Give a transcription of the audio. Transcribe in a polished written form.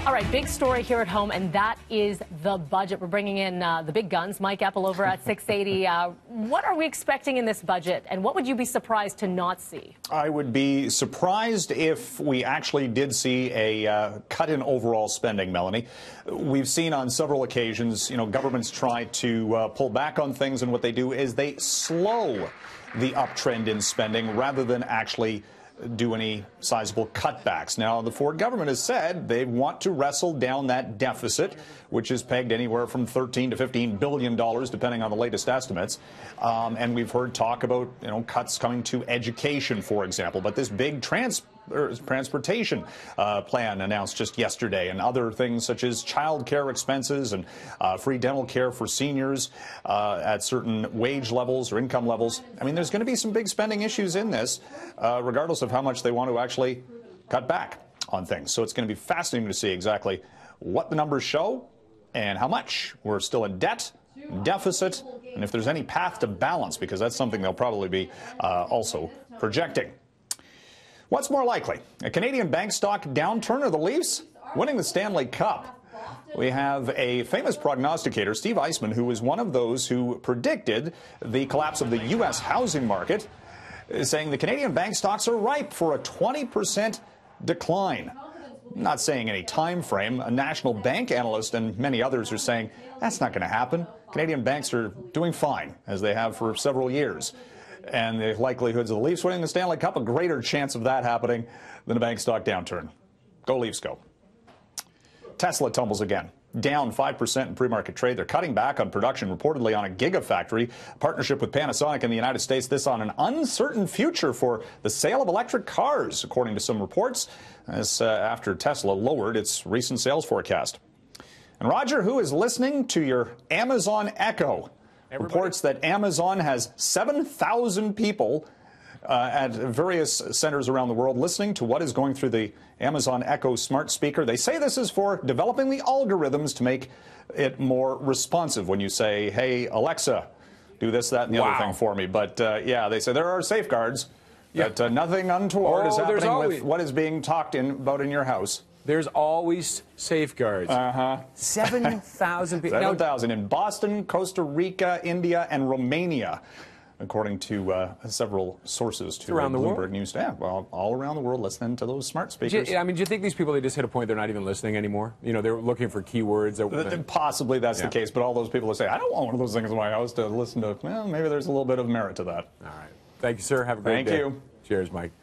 All right, big story here at home, and that is the budget. We're bringing in the big guns. Mike Eppel over at 680. What are we expecting in this budget, and what would you be surprised to not see? I would be surprised if we actually did see a cut in overall spending, Melanie. We've seen on several occasions, governments try to pull back on things, and what they do is they slow the uptrend in spending rather than actually do any sizable cutbacks. Now, the Ford government has said they want to wrestle down that deficit, which is pegged anywhere from $13 to $15 billion, depending on the latest estimates. And we've heard talk about, cuts coming to education, for example. But this big transportation plan announced just yesterday, and other things such as child care expenses and free dental care for seniors at certain wage levels or income levels. I mean, there's going to be some big spending issues in this, regardless of how much they want to actually cut back on things. So it's going to be fascinating to see exactly what the numbers show and how much we're still in debt, deficit, and if there's any path to balance, because that's something they'll probably be also projecting. What's more likely, a Canadian bank stock downturn or the Leafs winning the Stanley Cup? We have a famous prognosticator, Steve Eisman, who was one of those who predicted the collapse of the U.S. housing market, saying the Canadian bank stocks are ripe for a 20% decline. Not saying any time frame. A national bank analyst and many others are saying that's not going to happen. Canadian banks are doing fine, as they have for several years. And the likelihoods of the Leafs winning the Stanley Cup, a greater chance of that happening than a bank stock downturn. Go Leafs, go. Tesla tumbles again, down 5% in pre-market trade. They're cutting back on production, reportedly on a gigafactory partnership with Panasonic in the United States. This on an uncertain future for the sale of electric cars, according to some reports, as after Tesla lowered its recent sales forecast. And Roger, who is listening to your Amazon Echo? Reports that Amazon has 7,000 people at various centers around the world listening to what is going through the Amazon Echo smart speaker. They say this is for developing the algorithms to make it more responsive when you say, hey, Alexa, do this, that, and the other thing for me. But, yeah, they say there are safeguards that nothing untoward is happening with what is being talked about in your house. There's always safeguards. 7,000 people. 7,000 in Boston, Costa Rica, India, and Romania, according to several sources to around the Bloomberg world? News. Yeah, well, all around the world listening to those smart speakers. Do you think these people, they just hit a point they're not even listening anymore? They're looking for keywords. Possibly that's the case, but all those people that say, I don't want one of those things in my house to listen to, well, maybe there's a little bit of merit to that. All right. Thank you, sir. Have a great day. Thank you. Cheers, Mike.